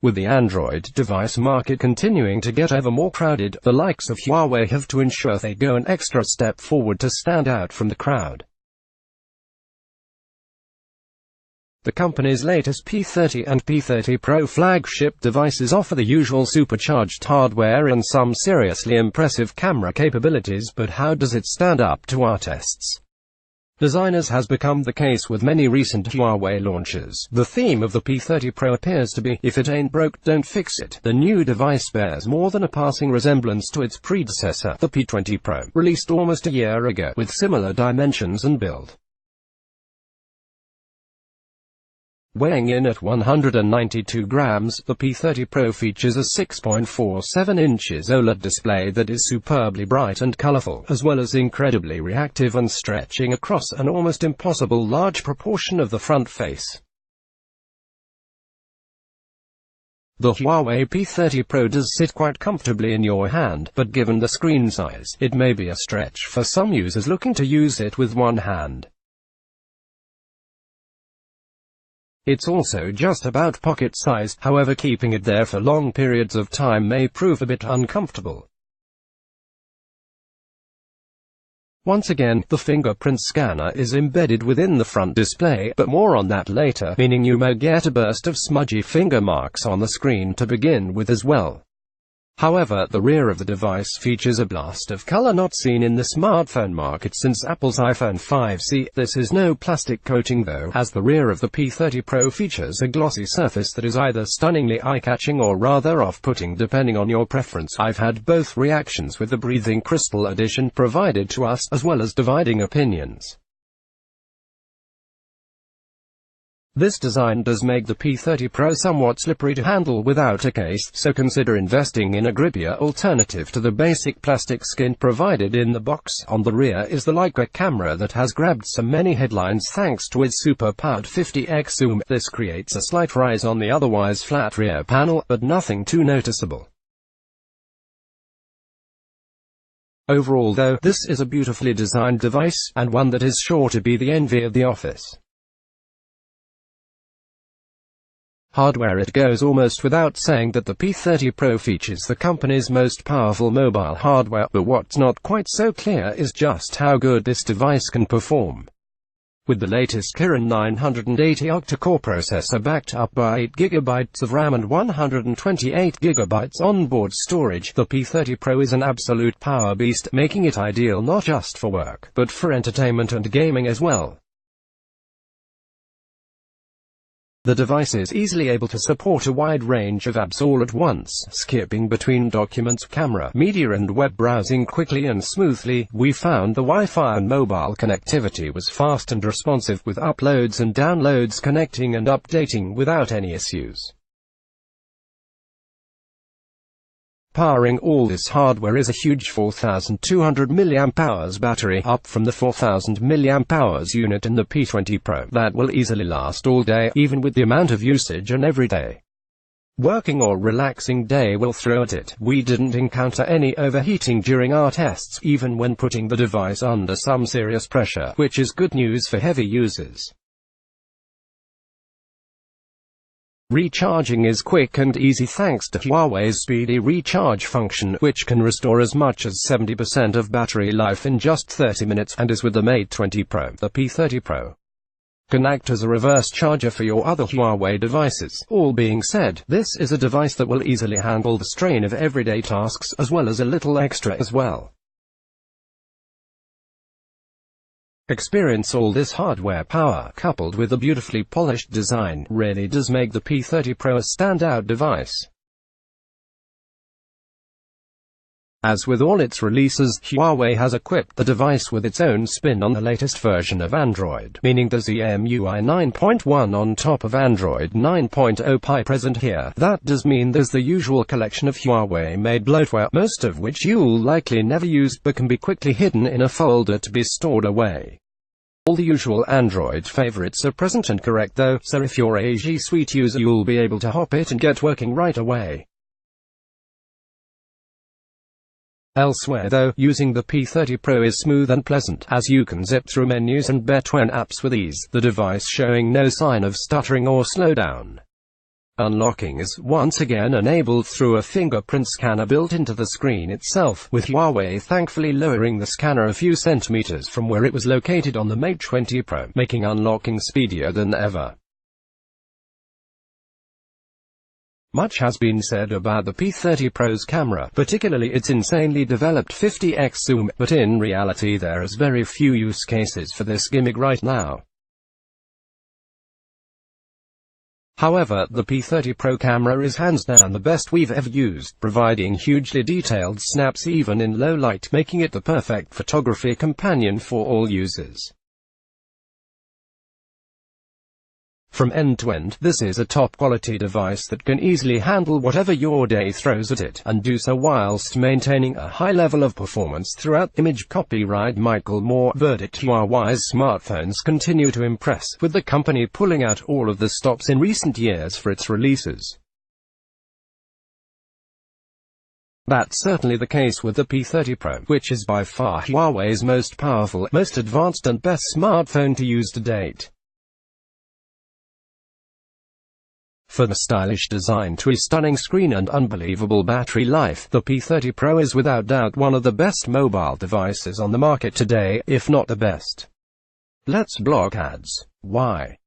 With the Android device market continuing to get ever more crowded, the likes of Huawei have to ensure they go an extra step forward to stand out from the crowd. The company's latest P30 and P30 Pro flagship devices offer the usual supercharged hardware and some seriously impressive camera capabilities, but how does it stand up to our tests? Designers has become the case with many recent Huawei launches. The theme of the P30 Pro appears to be, if it ain't broke, don't fix it. The new device bears more than a passing resemblance to its predecessor, the P20 Pro, released almost a year ago, with similar dimensions and build. Weighing in at 192 grams, the P30 Pro features a 6.47 inches OLED display that is superbly bright and colorful, as well as incredibly reactive and stretching across an almost impossible large proportion of the front face. The Huawei P30 Pro does sit quite comfortably in your hand, but given the screen size, it may be a stretch for some users looking to use it with one hand. It's also just about pocket-sized, however keeping it there for long periods of time may prove a bit uncomfortable. Once again, the fingerprint scanner is embedded within the front display, but more on that later, meaning you may get a burst of smudgy finger marks on the screen to begin with as well. However, the rear of the device features a blast of color not seen in the smartphone market since Apple's iPhone 5C. This is no plastic coating though, as the rear of the P30 Pro features a glossy surface that is either stunningly eye-catching or rather off-putting depending on your preference. I've had both reactions with the breathing crystal edition provided to us, as well as dividing opinions. This design does make the P30 Pro somewhat slippery to handle without a case, so consider investing in a grippier alternative to the basic plastic skin provided in the box. On the rear is the Leica camera that has grabbed so many headlines thanks to its super-powered 50x zoom. This creates a slight rise on the otherwise flat rear panel, but nothing too noticeable. Overall though, this is a beautifully designed device, and one that is sure to be the envy of the office. Hardware. It goes almost without saying that the P30 Pro features the company's most powerful mobile hardware, but what's not quite so clear is just how good this device can perform. With the latest Kirin 980 octa-core processor backed up by 8GB of RAM and 128GB onboard storage, the P30 Pro is an absolute power beast, making it ideal not just for work, but for entertainment and gaming as well. The device is easily able to support a wide range of apps all at once, skipping between documents, camera, media and web browsing quickly and smoothly. We found the Wi-Fi and mobile connectivity was fast and responsive, with uploads and downloads connecting and updating without any issues. Powering all this hardware is a huge 4200 mAh battery, up from the 4000 mAh unit in the P20 Pro, that will easily last all day, even with the amount of usage an everyday working or relaxing day will throw at it. We didn't encounter any overheating during our tests, even when putting the device under some serious pressure, which is good news for heavy users. Recharging is quick and easy thanks to Huawei's speedy recharge function, which can restore as much as 70% of battery life in just 30 minutes, and as with the Mate 20 Pro, the P30 Pro can act as a reverse charger for your other Huawei devices. All being said, this is a device that will easily handle the strain of everyday tasks, as well as a little extra as well. Experience all this hardware power, coupled with a beautifully polished design, really does make the P30 Pro a standout device. As with all its releases, Huawei has equipped the device with its own spin on the latest version of Android, meaning there's EMUI 9.1 on top of Android 9.0 Pie present here. That does mean there's the usual collection of Huawei-made bloatware, most of which you'll likely never use but can be quickly hidden in a folder to be stored away. All the usual Android favorites are present and correct though, so if you're a G Suite user you'll be able to hop it and get working right away. Elsewhere though, using the P30 Pro is smooth and pleasant, as you can zip through menus and between apps with ease, the device showing no sign of stuttering or slowdown. Unlocking is once again enabled through a fingerprint scanner built into the screen itself, with Huawei thankfully lowering the scanner a few centimeters from where it was located on the Mate 20 Pro, making unlocking speedier than ever. Much has been said about the P30 Pro's camera, particularly its insanely developed 50x zoom, but in reality there is very few use cases for this gimmick right now. However, the P30 Pro camera is hands down the best we've ever used, providing hugely detailed snaps even in low light, making it the perfect photography companion for all users. From end to end, this is a top-quality device that can easily handle whatever your day throws at it, and do so whilst maintaining a high level of performance throughout. Image copyright Michael Moore. Verdict: Huawei's smartphones continue to impress, with the company pulling out all of the stops in recent years for its releases. That's certainly the case with the P30 Pro, which is by far Huawei's most powerful, most advanced and best smartphone to use to date. From a stylish design to a stunning screen and unbelievable battery life, the P30 Pro is without doubt one of the best mobile devices on the market today, if not the best. Let's block ads. Why?